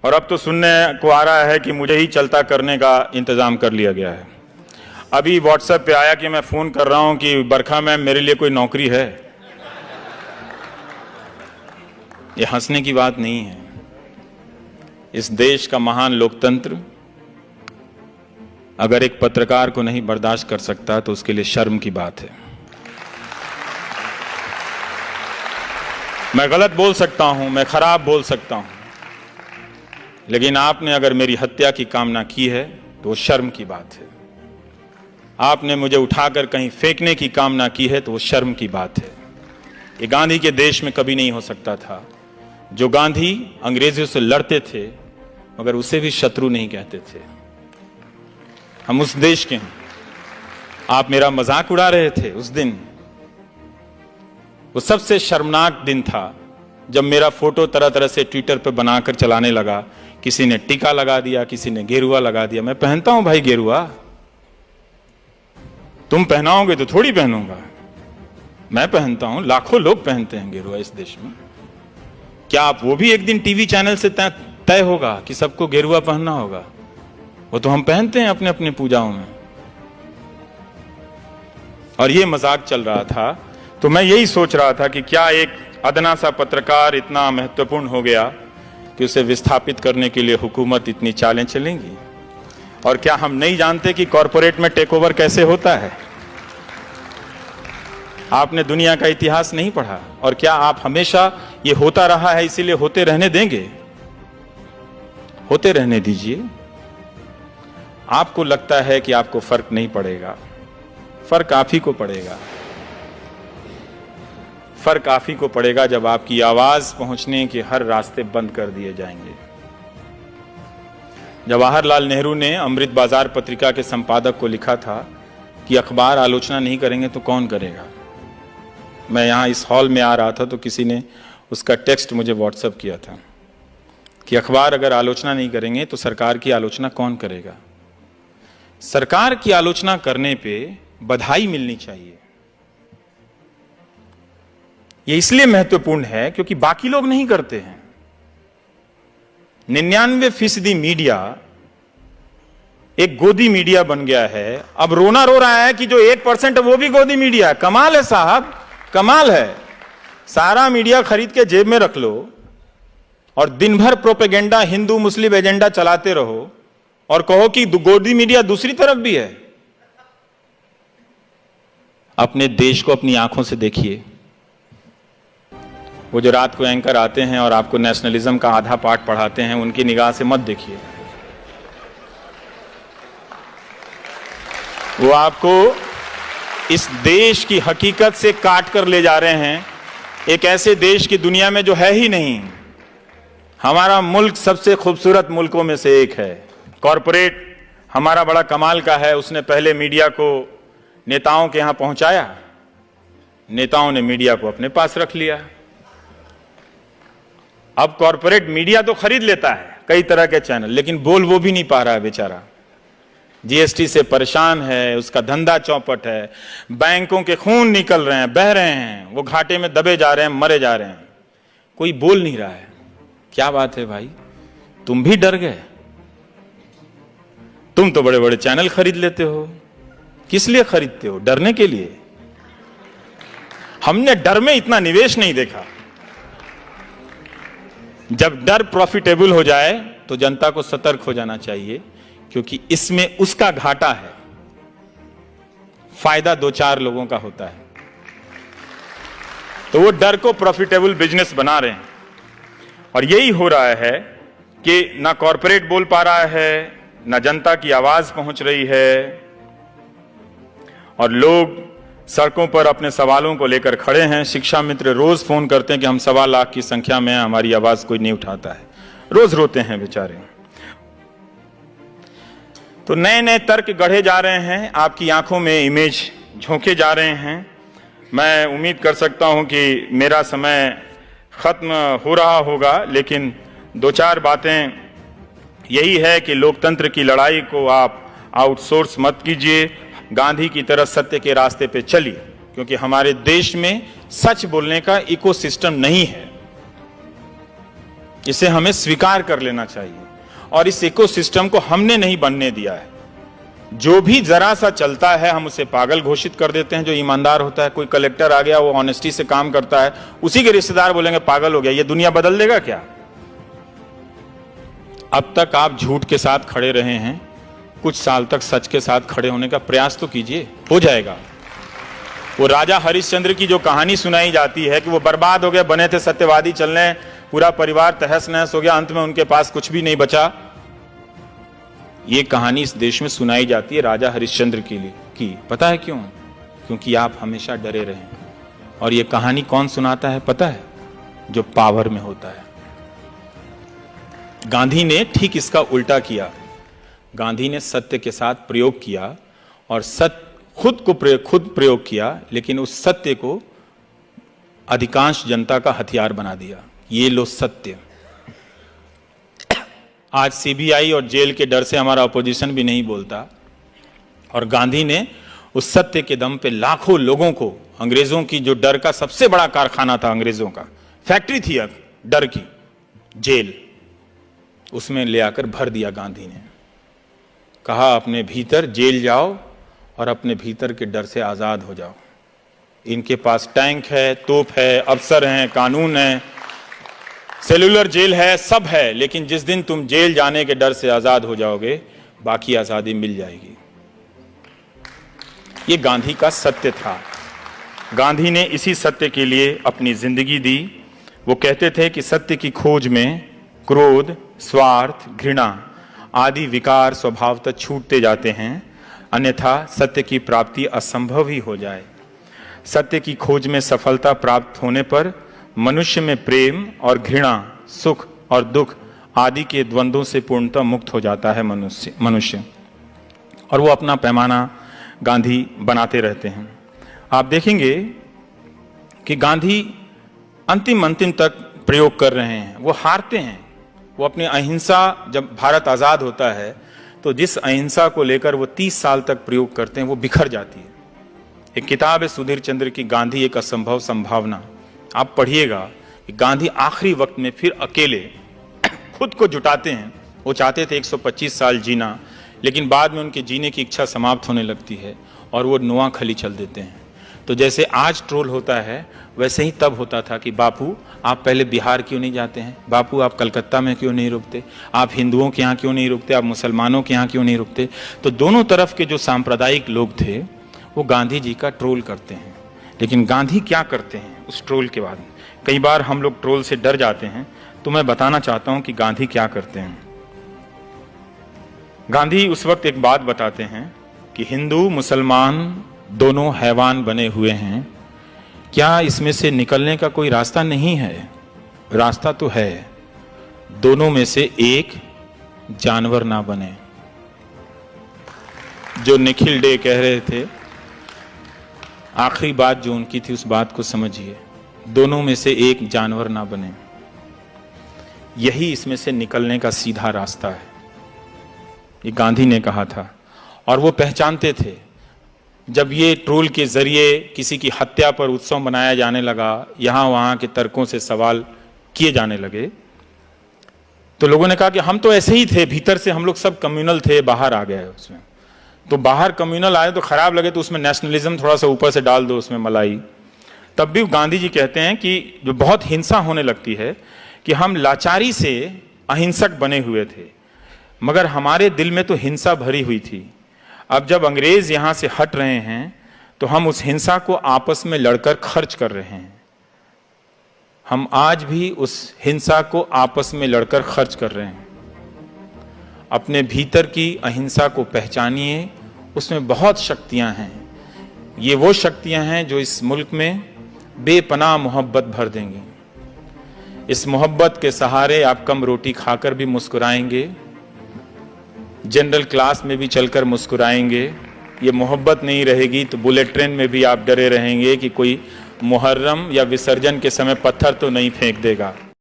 और अब तो सुनने को आ रहा है कि मुझे ही चलता करने का इंतजाम कर लिया गया है। अभी व्हाट्सएप पे आया कि मैं फोन कर रहा हूं कि बरखा मैम मेरे लिए कोई नौकरी है। ये हंसने की बात नहीं है। इस देश का महान लोकतंत्र अगर एक पत्रकार को नहीं बर्दाश्त कर सकता तो उसके लिए शर्म की बात है। मैं गलत बोल सकता हूं, मैं खराब बोल सकता हूं, लेकिन आपने अगर मेरी हत्या की कामना की है तो वो शर्म की बात है। आपने मुझे उठाकर कहीं फेंकने की कामना की है तो वो शर्म की बात है। ये गांधी के देश में कभी नहीं हो सकता था। जो गांधी अंग्रेजों से लड़ते थे मगर उसे भी शत्रु नहीं कहते थे। हम उस देश के हैं। आप मेरा मजाक उड़ा रहे थे उस दिन। वो सबसे शर्मनाक दिन था जब मेरा फोटो तरह तरह से ट्विटर पे बनाकर चलाने लगा। किसी ने टीका लगा दिया, किसी ने गेरुआ लगा दिया। मैं पहनता हूं भाई गेरुआ, तुम पहनाओगे तो थोड़ी पहनूंगा। मैं पहनता हूं, लाखों लोग पहनते हैं गेरुआ इस देश में। क्या आप वो भी एक दिन टीवी चैनल से तय होगा कि सबको गेरुआ पहनना होगा? वो तो हम पहनते हैं अपने अपने पूजाओं में। और ये मजाक चल रहा था तो मैं यही सोच रहा था कि क्या एक अदना सा पत्रकार इतना महत्वपूर्ण हो गया कि उसे विस्थापित करने के लिए हुकूमत इतनी चालें चलेंगी? और क्या हम नहीं जानते कि कॉरपोरेट में टेक ओवर कैसे होता है? आपने दुनिया का इतिहास नहीं पढ़ा? और क्या आप हमेशा ये होता रहा है इसीलिए होते रहने देंगे? होते रहने दीजिए। आपको लगता है कि आपको फर्क नहीं पड़ेगा, फर्क आप ही को पड़ेगा। फर्क आप ही को पड़ेगा जब आपकी आवाज पहुंचने के हर रास्ते बंद कर दिए जाएंगे। जवाहरलाल नेहरू ने अमृत बाजार पत्रिका के संपादक को लिखा था कि अखबार आलोचना नहीं करेंगे तो कौन करेगा। मैं यहां इस हॉल में आ रहा था तो किसी ने उसका टेक्स्ट मुझे व्हाट्सएप किया था कि अखबार अगर आलोचना नहीं करेंगे तो सरकार की आलोचना कौन करेगा। सरकार की आलोचना करने पे बधाई मिलनी चाहिए। ये इसलिए महत्वपूर्ण है क्योंकि बाकी लोग नहीं करते हैं। 99% मीडिया एक गोदी मीडिया बन गया है। अब रोना रो रहा है कि जो 1% है वो भी गोदी मीडिया है। कमाल है साहब, कमाल है। सारा मीडिया खरीद के जेब में रख लो और दिन भर प्रोपेगेंडा हिंदू मुस्लिम एजेंडा चलाते रहो और कहो कि गोदी मीडिया दूसरी तरफ भी है। अपने देश को अपनी आंखों से देखिए। वो जो रात को एंकर आते हैं और आपको नेशनलिज्म का आधा पाठ पढ़ाते हैं, उनकी निगाह से मत देखिए। वो आपको इस देश की हकीकत से काट कर ले जा रहे हैं, एक ऐसे देश की दुनिया में जो है ही नहीं। हमारा मुल्क सबसे खूबसूरत मुल्कों में से एक है। कॉरपोरेट हमारा बड़ा कमाल का है। उसने पहले मीडिया को नेताओं के यहां पहुंचाया, नेताओं ने मीडिया को अपने पास रख लिया। अब कॉरपोरेट मीडिया तो खरीद लेता है, कई तरह के चैनल, लेकिन बोल वो भी नहीं पा रहा है बेचारा। जीएसटी से परेशान है, उसका धंधा चौपट है, बैंकों के खून निकल रहे हैं, बह रहे हैं, वो घाटे में दबे जा रहे हैं, मरे जा रहे हैं, कोई बोल नहीं रहा है। क्या बात है भाई, तुम भी डर गए? तुम तो बड़े बड़े चैनल खरीद लेते हो। किस लिए खरीदते हो? डरने के लिए? हमने डर में इतना निवेश नहीं देखा। जब डर प्रॉफिटेबल हो जाए तो जनता को सतर्क हो जाना चाहिए, क्योंकि इसमें उसका घाटा है, फायदा 2-4 लोगों का होता है। तो वो डर को प्रॉफिटेबल बिजनेस बना रहे हैं। और यही हो रहा है कि ना कॉरपोरेट बोल पा रहा है, ना जनता की आवाज पहुंच रही है, और लोग सड़कों पर अपने सवालों को लेकर खड़े हैं। शिक्षा मित्र रोज फोन करते हैं कि हम 1.25 लाख की संख्या में हैं, हमारी आवाज कोई नहीं उठाता है। रोज रोते हैं बेचारे। तो नए नए तर्क गढ़े जा रहे हैं, आपकी आंखों में इमेज झोंके जा रहे हैं। मैं उम्मीद कर सकता हूं कि मेरा समय खत्म हो रहा होगा, लेकिन 2-4 बातें यही है कि लोकतंत्र की लड़ाई को आप आउटसोर्स मत कीजिए, गांधी की तरह सत्य के रास्ते पे चलिए, क्योंकि हमारे देश में सच बोलने का इकोसिस्टम नहीं है। इसे हमें स्वीकार कर लेना चाहिए और इस इकोसिस्टम को हमने नहीं बनने दिया है। जो भी जरा सा चलता है हम उसे पागल घोषित कर देते हैं। जो ईमानदार होता है, कोई कलेक्टर आ गया, वो ऑनेस्टी से काम करता है, उसी के रिश्तेदार बोलेंगे पागल हो गया। ये दुनिया बदल देगा क्या? अब तक आप झूठ के साथ खड़े रहे हैं, कुछ साल तक सच के साथ खड़े होने का प्रयास तो कीजिए, हो जाएगा। वो राजा हरिश्चंद्र की जो कहानी सुनाई जाती है कि वो बर्बाद हो गए, बने थे सत्यवादी चलने, पूरा परिवार तहस नहस हो गया, अंत में उनके पास कुछ भी नहीं बचा। ये कहानी इस देश में सुनाई जाती है राजा हरिश्चंद्र के लिए की। पता है क्यों? क्योंकि आप हमेशा डरे रहे। और ये कहानी कौन सुनाता है पता है? जो पावर में होता है। गांधी ने ठीक इसका उल्टा किया। गांधी ने सत्य के साथ प्रयोग किया और खुद प्रयोग किया, लेकिन उस सत्य को अधिकांश जनता का हथियार बना दिया। ये लो सत्य। आज सीबीआई और जेल के डर से हमारा अपोजिशन भी नहीं बोलता, और गांधी ने उस सत्य के दम पे लाखों लोगों को, अंग्रेजों की जो डर का सबसे बड़ा कारखाना था, अंग्रेजों का फैक्ट्री थी अब डर की, जेल, उसमें ले आकर भर दिया। गांधी ने कहा अपने भीतर जेल जाओ और अपने भीतर के डर से आजाद हो जाओ। इनके पास टैंक है, तोप है, अफसर हैं, कानून है, सेलुलर जेल है, सब है, लेकिन जिस दिन तुम जेल जाने के डर से आजाद हो जाओगे, बाकी आजादी मिल जाएगी। ये गांधी का सत्य था। गांधी ने इसी सत्य के लिए अपनी जिंदगी दी। वो कहते थे कि सत्य की खोज में क्रोध, स्वार्थ, घृणा आदि विकार स्वभावतः छूटते जाते हैं, अन्यथा सत्य की प्राप्ति असंभव ही हो जाए। सत्य की खोज में सफलता प्राप्त होने पर मनुष्य में प्रेम और घृणा, सुख और दुख आदि के द्वंद्वों से पूर्णतः मुक्त हो जाता है मनुष्य। और वो अपना पैमाना गांधी बनाते रहते हैं। आप देखेंगे कि गांधी अंतिम तक प्रयोग कर रहे हैं। वो हारते हैं। वो अपनी अहिंसा, जब भारत आज़ाद होता है तो जिस अहिंसा को लेकर वो 30 साल तक प्रयोग करते हैं, वो बिखर जाती है। एक किताब है सुधीर चंद्र की, गांधी एक असंभव संभावना। आप पढ़िएगा कि गांधी आखिरी वक्त में फिर अकेले खुद को जुटाते हैं। वो चाहते थे 125 साल जीना, लेकिन बाद में उनके जीने की इच्छा समाप्त होने लगती है और वो नोआखली चल देते हैं। तो जैसे आज ट्रोल होता है, वैसे ही तब होता था कि बापू आप पहले बिहार क्यों नहीं जाते हैं, बापू आप कलकत्ता में क्यों नहीं रुकते, आप हिंदुओं के यहाँ क्यों नहीं रुकते, आप मुसलमानों के यहाँ क्यों नहीं रुकते। तो दोनों तरफ के जो सांप्रदायिक लोग थे वो गांधी जी का ट्रोल करते हैं। लेकिन गांधी क्या करते हैं उस ट्रोल के बाद? कई बार हम लोग ट्रोल से डर जाते हैं, तो मैं बताना चाहता हूं कि गांधी क्या करते हैं। गांधी उस वक्त एक बात बताते हैं कि हिंदू मुसलमान दोनों हैवान बने हुए हैं, क्या इसमें से निकलने का कोई रास्ता नहीं है? रास्ता तो है, दोनों में से एक जानवर ना बने। जो निखिल डे कह रहे थे, आखिरी बात जो उनकी थी, उस बात को समझिए, दोनों में से एक जानवर ना बने। यही इसमें से निकलने का सीधा रास्ता है। ये गांधी ने कहा था। और वो पहचानते थे, जब ये ट्रोल के जरिए किसी की हत्या पर उत्सव मनाया जाने लगा, यहाँ वहाँ के तर्कों से सवाल किए जाने लगे, तो लोगों ने कहा कि हम तो ऐसे ही थे, भीतर से हम लोग सब कम्युनल थे, बाहर आ गए उसमें। तो बाहर कम्युनल आए तो खराब लगे, तो उसमें नेशनलिज्म थोड़ा सा ऊपर से डाल दो, उसमें मलाई। तब भी गांधी जी कहते हैं कि जो बहुत हिंसा होने लगती है, कि हम लाचारी से अहिंसक बने हुए थे, मगर हमारे दिल में तो हिंसा भरी हुई थी। अब जब अंग्रेज यहां से हट रहे हैं, तो हम उस हिंसा को आपस में लड़कर खर्च कर रहे हैं। हम आज भी उस हिंसा को आपस में लड़कर खर्च कर रहे हैं। अपने भीतर की अहिंसा को पहचानिए, उसमें बहुत शक्तियां हैं। ये वो शक्तियां हैं जो इस मुल्क में बेपनाह मोहब्बत भर देंगी। इस मोहब्बत के सहारे आप कम रोटी खाकर भी मुस्कुराएंगे, जनरल क्लास में भी चलकर मुस्कुराएंगे। ये मोहब्बत नहीं रहेगी तो बुलेट ट्रेन में भी आप डरे रहेंगे कि कोई मुहर्रम या विसर्जन के समय पत्थर तो नहीं फेंक देगा।